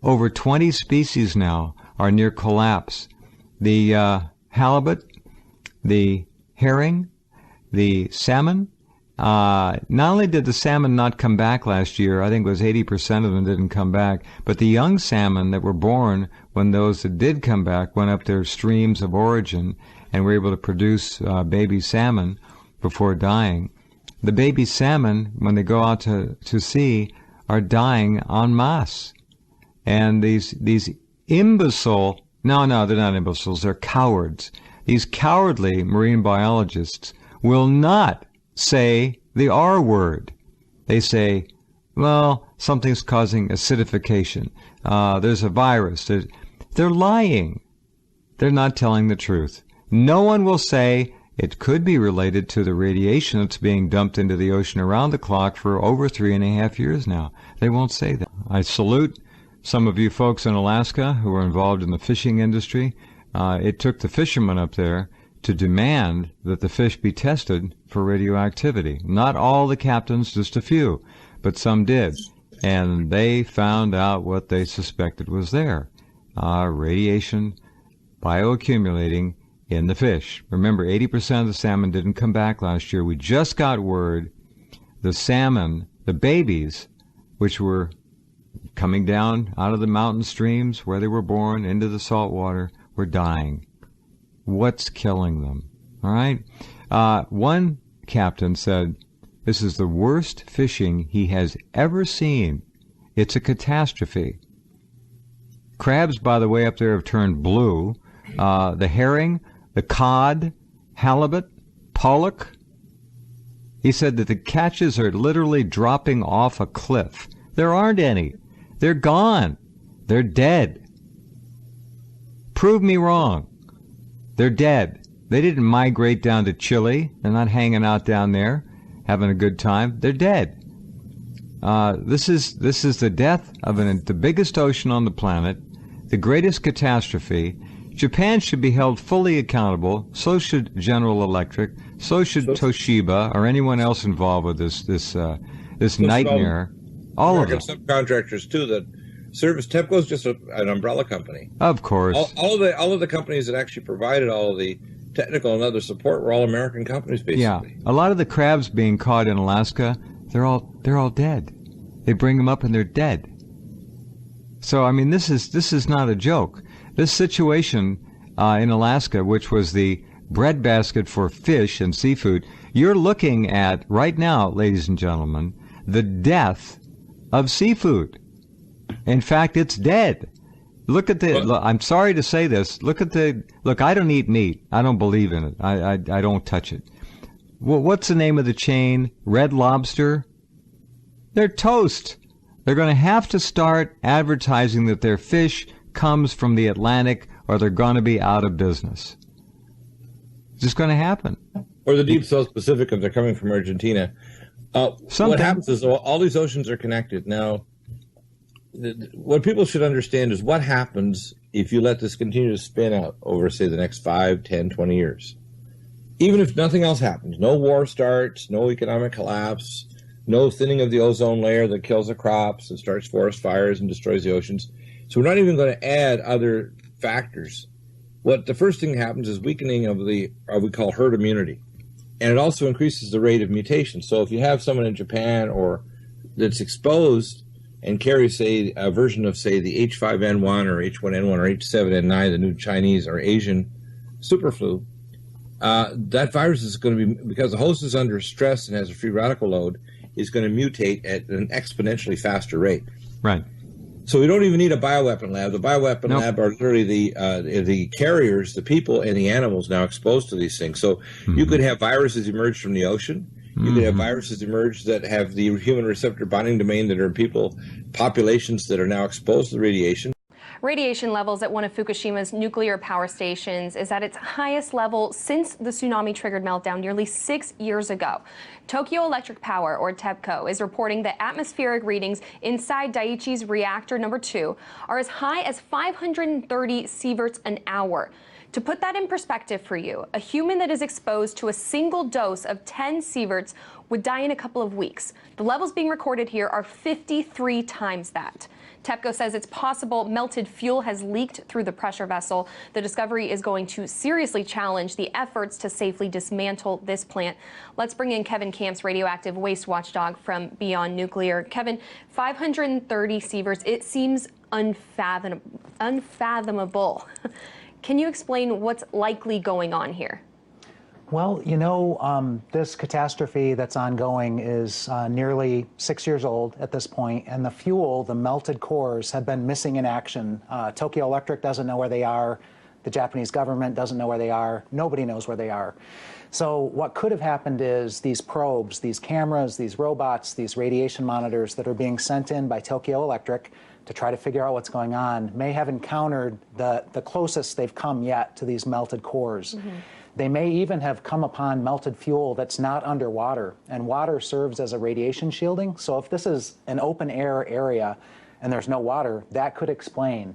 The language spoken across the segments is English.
Over 20 species now are near collapse. The halibut, the herring, the salmon. Not only did the salmon not come back last year, I think it was 80% of them didn't come back, but the young salmon that were born when those that did come back went up their streams of origin and were able to produce baby salmon before dying. The baby salmon, when they go out to sea, are dying en masse. And these imbecile, no, they're not imbeciles, they're cowards. These cowardly marine biologists will not say the R word. They say, well, something's causing acidification. There's a virus. They're lying. They're not telling the truth. No one will say it could be related to the radiation that's being dumped into the ocean around the clock for over 3.5 years now. They won't say that. I salute some of you folks in Alaska who are involved in the fishing industry. It took the fishermen up there to demand that the fish be tested for radioactivity. Not all the captains, just a few, but some did. And they found out what they suspected was there. Radiation bioaccumulating in the fish. Remember, 80% of the salmon didn't come back last year. We just got word the salmon, the babies, which were coming down out of the mountain streams where they were born into the salt water, were dying. What's killing them? All right? One captain said, this is the worst fishing he has ever seen. It's a catastrophe. Crabs, by the way, up there have turned blue. The herring, the cod, halibut, pollock. He said that the catches are literally dropping off a cliff. There aren't any. They're gone. They're dead. Prove me wrong. They're dead. They didn't migrate down to Chile. They're not hanging out down there, having a good time. They're dead. This is the death of the biggest ocean on the planet, the greatest catastrophe. Japan should be held fully accountable. So should General Electric. So should Toshiba or anyone else involved with this nightmare. All of them. Subcontractors too that service. TEPCO's just an umbrella company. Of course. All of the companies that actually provided all of the technical and other support were all American companies, basically. Yeah, a lot of the crabs being caught in Alaska, they're all dead. They bring them up and they're dead. So I mean, this is not a joke. This situation in Alaska, which was the breadbasket for fish and seafood, you're looking at right now, ladies and gentlemen, the death of seafood. In fact, it's dead. Look at I'm sorry to say this. Look, I don't eat meat. I don't believe in it. I don't touch it. Well, what's the name of the chain? Red Lobster? They're toast. They're going to have to start advertising that their fish comes from the Atlantic or they're going to be out of business. It's just going to happen. Or the deep South Pacific if they're coming from Argentina. What happens is all these oceans are connected. Now, what people should understand is what happens if you let this continue to spin out over, say, the next 5, 10, 20 years. Even if nothing else happens, no war starts, no economic collapse, no thinning of the ozone layer that kills the crops and starts forest fires and destroys the oceans. So we're not even going to add other factors. What the first thing that happens is weakening of what we call herd immunity. And it also increases the rate of mutation. So if you have someone in Japan or that's exposed and carries, say, a version of, say, the H5N1 or H1N1 or H7N9, the new Chinese or Asian superflu, that virus is going to be, because the host is under stress and has a free radical load, is going to mutate at an exponentially faster rate. Right. So we don't even need a bioweapon lab. The bioweapon lab are literally the carriers, the people and the animals now exposed to these things. So you could have viruses emerge from the ocean. You could have viruses emerge that have the human receptor binding domain that are in people, populations that are now exposed to the radiation. Radiation levels at one of Fukushima's nuclear power stations is at its highest level since the tsunami-triggered meltdown nearly 6 years ago. Tokyo Electric Power, or TEPCO, is reporting that atmospheric readings inside Daiichi's reactor number 2 are as high as 530 sieverts an hour. To put that in perspective for you, a human that is exposed to a single dose of 10 sieverts would die in a couple of weeks. The levels being recorded here are 53 times that. TEPCO says it's possible melted fuel has leaked through the pressure vessel. The discovery is going to seriously challenge the efforts to safely dismantle this plant. Let's bring in Kevin Camps, radioactive waste watchdog from Beyond Nuclear. Kevin, 530 sieverts, it seems unfathomable. Can you explain what's likely going on here? Well, you know, this catastrophe that's ongoing is nearly 6 years old at this point, and the fuel, the melted cores, have been missing in action. Tokyo Electric doesn't know where they are. The Japanese government doesn't know where they are. Nobody knows where they are. So what could have happened is these probes, these cameras, these robots, these radiation monitors that are being sent in by Tokyo Electric to try to figure out what's going on may have encountered the closest they've come yet to these melted cores. Mm-hmm. They may even have come upon melted fuel that's not underwater, and water serves as a radiation shielding. So if this is an open air area and there's no water, that could explain.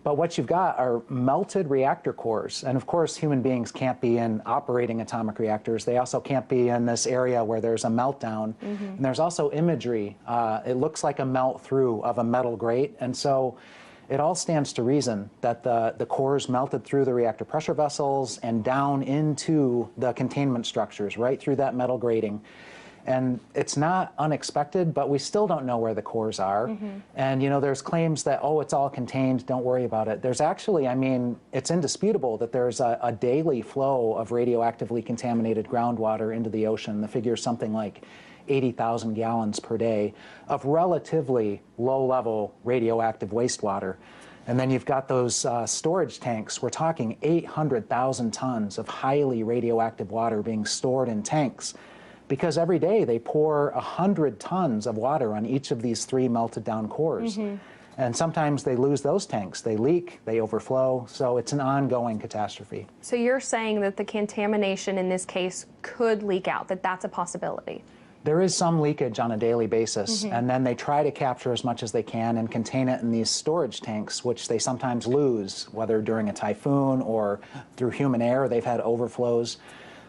But what you've got are melted reactor cores. And of course, human beings can't be in operating atomic reactors. They also can't be in this area where there's a meltdown. Mm-hmm. And there's also imagery. It looks like a melt through of a metal grate. And so it all stands to reason that the cores melted through the reactor pressure vessels and down into the containment structures, right through that metal grating. And it's not unexpected, but we still don't know where the cores are. Mm-hmm. And, you know, there's claims that, oh, it's all contained, don't worry about it. There's actually, I mean, it's indisputable that there's a daily flow of radioactively contaminated groundwater into the ocean. The figure is something like 80,000 gallons per day of relatively low-level radioactive wastewater. And then you've got those storage tanks. We're talking 800,000 tons of highly radioactive water being stored in tanks, because every day they pour 100 tons of water on each of these 3 melted down cores. Mm-hmm. And sometimes they lose those tanks. They leak, they overflow, so it's an ongoing catastrophe. So you're saying that the contamination in this case could leak out, that that's a possibility? There is some leakage on a daily basis, mm-hmm. and then they try to capture as much as they can and contain it in these storage tanks, which they sometimes lose, whether during a typhoon or through human error. They've had overflows.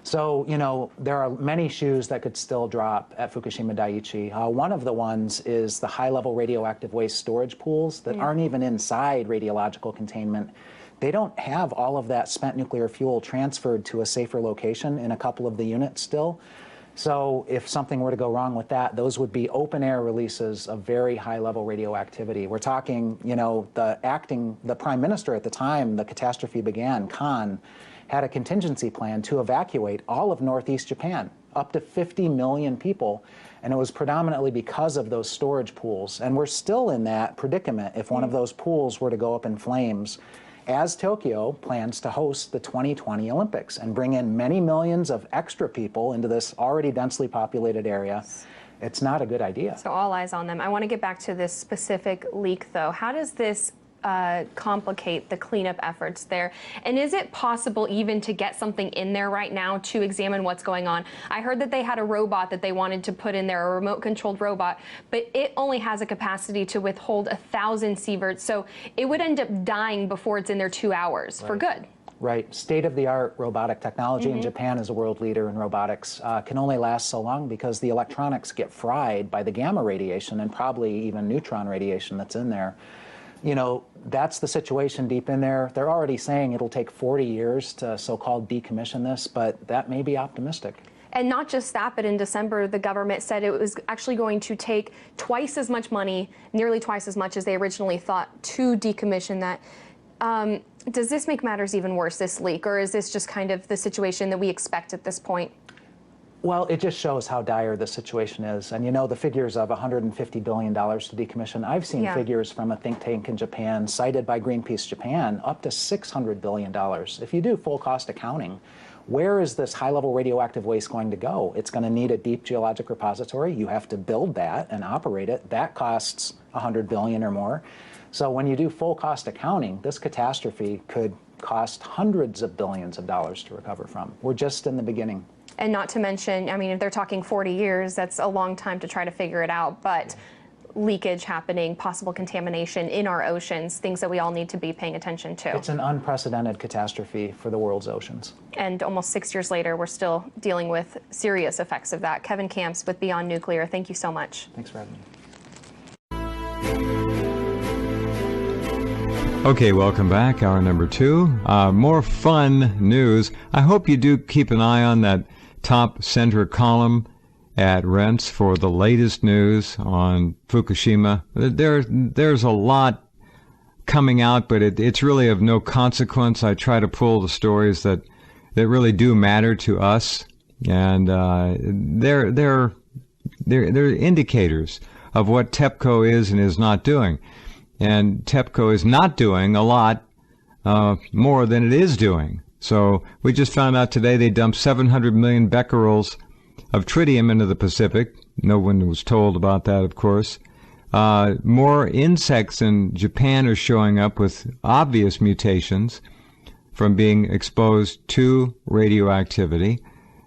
So, you know, there are many shoes that could still drop at Fukushima Daiichi. One of the ones is the high-level radioactive waste storage pools that aren't even inside radiological containment. They don't have all of that spent nuclear fuel transferred to a safer location in a couple of the units still. So if something were to go wrong with that, those would be open-air releases of very high-level radioactivity. We're talking, you know, the prime minister at the time the catastrophe began, Khan, had a contingency plan to evacuate all of Northeast Japan, up to 50 million people, and it was predominantly because of those storage pools. And we're still in that predicament if one of those pools were to go up in flames, as Tokyo plans to host the 2020 Olympics and bring in many millions of extra people into this already densely populated area. It's not a good idea. So all eyes on them. I want to get back to this specific leak, though. How does this complicate the cleanup efforts there? And is it possible even to get something in there right now to examine what's going on? I heard that they had a robot that they wanted to put in there, a remote-controlled robot, but it only has a capacity to withhold 1,000 sieverts, so it would end up dying before it's in there 2 hours for good. Right. State-of-the-art robotic technology, and Japan is a world leader in robotics, can only last so long because the electronics get fried by the gamma radiation and probably even neutron radiation that's in there. You know, that's the situation deep in there. They're already saying it'll take 40 years to so-called decommission this, but that may be optimistic. And not just that, but in December, the government said it was actually going to take twice as much money, nearly twice as much as they originally thought, to decommission that. Does this make matters even worse, this leak, or is this just kind of the situation that we expect at this point? Well, it just shows how dire the situation is. And you know, the figures of $150 billion to decommission, I've seen figures from a think tank in Japan, cited by Greenpeace Japan, up to $600 billion. If you do full cost accounting, where is this high-level radioactive waste going to go? It's going to need a deep geologic repository. You have to build that and operate it. That costs $100 billion or more. So when you do full cost accounting, this catastrophe could cost hundreds of billions of dollars to recover from. We're just in the beginning. And not to mention, I mean, if they're talking 40 years, that's a long time to try to figure it out. But leakage happening, possible contamination in our oceans, things that we all need to be paying attention to. It's an unprecedented catastrophe for the world's oceans. And almost 6 years later, we're still dealing with serious effects of that. Kevin Camps with Beyond Nuclear, thank you so much. Thanks for having me. Okay, welcome back. Hour number 2. More fun news. I hope you do keep an eye on that top center column at Rents for the latest news on Fukushima. There's a lot coming out, but it's really of no consequence. I try to pull the stories that really do matter to us, and they're indicators of what TEPCO is and is not doing. And TEPCO is not doing a lot more than it is doing. So we just found out today they dumped 700 million becquerels of tritium into the Pacific. No one was told about that, of course. More insects in Japan are showing up with obvious mutations from being exposed to radioactivity,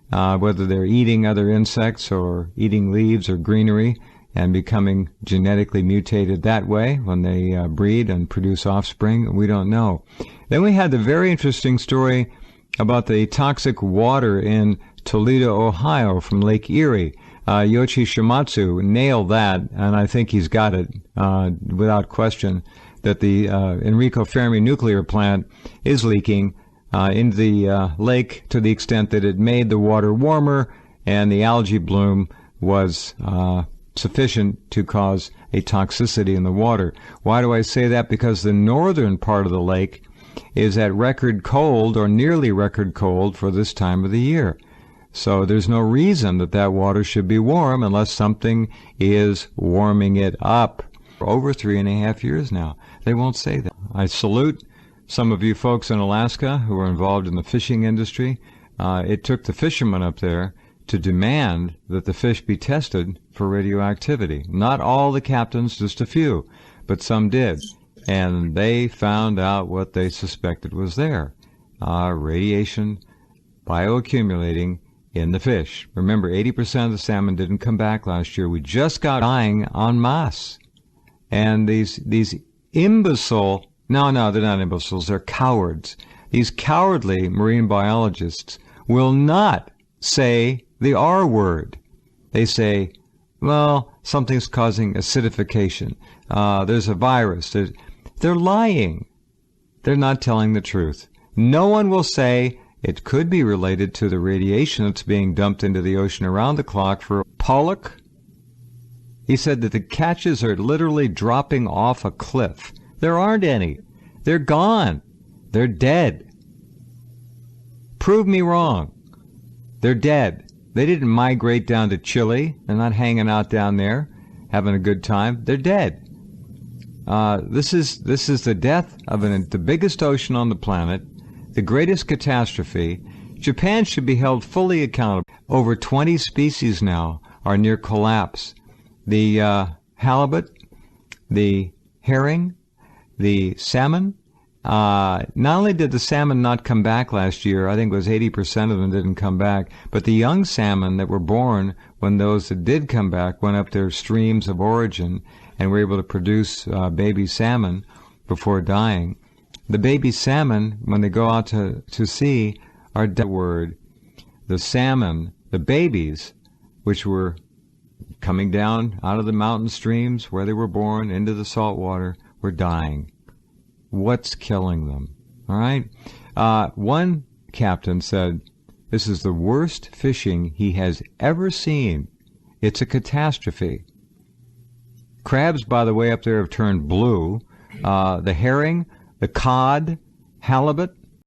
whether they're eating other insects or eating leaves or greenery, and becoming genetically mutated that way when they breed and produce offspring. We don't know. Then we had the very interesting story about the toxic water in Toledo, Ohio from Lake Erie. Yoichi Shimatsu nailed that, and I think he's got it without question, that the Enrico Fermi nuclear plant is leaking into the lake to the extent that it made the water warmer, and the algae bloom was sufficient to cause a toxicity in the water. Why do I say that? Because the northern part of the lake is at record cold or nearly record cold for this time of the year. So there's no reason that water should be warm unless something is warming it up. For over 3.5 years now, they won't say that. I salute some of you folks in Alaska who are involved in the fishing industry. It took the fishermen up there to demand that the fish be tested for radioactivity. Not all the captains, just a few, but some did. And they found out what they suspected was there. Radiation bioaccumulating in the fish. Remember, 80% of the salmon didn't come back last year. We just got dying en masse. And these imbecile, no, they're not imbeciles, they're cowards. These cowardly marine biologists will not say the R word. They say, well, something's causing acidification. There's a virus. They're lying. They're not telling the truth. No one will say it could be related to the radiation that's being dumped into the ocean around the clock. For Pollock, he said that the catches are literally dropping off a cliff. There aren't any. They're gone. They're dead. Prove me wrong. They're dead. They didn't migrate down to Chile. They're not hanging out down there, having a good time. They're dead. This is the death of the biggest ocean on the planet, the greatest catastrophe. Japan should be held fully accountable. Over 20 species now are near collapse. The halibut, the herring, the salmon. Not only did the salmon not come back last year, I think it was 80% of them didn't come back, but the young salmon that were born when those that did come back went up their streams of origin and were able to produce baby salmon before dying. The baby salmon, when they go out to sea, are dead. Word. The salmon, the babies, which were coming down out of the mountain streams where they were born into the salt water, were dying. What's killing them? All right. One captain said, this is the worst fishing he has ever seen. It's a catastrophe. Crabs, by the way, up there have turned blue. The herring, the cod, halibut,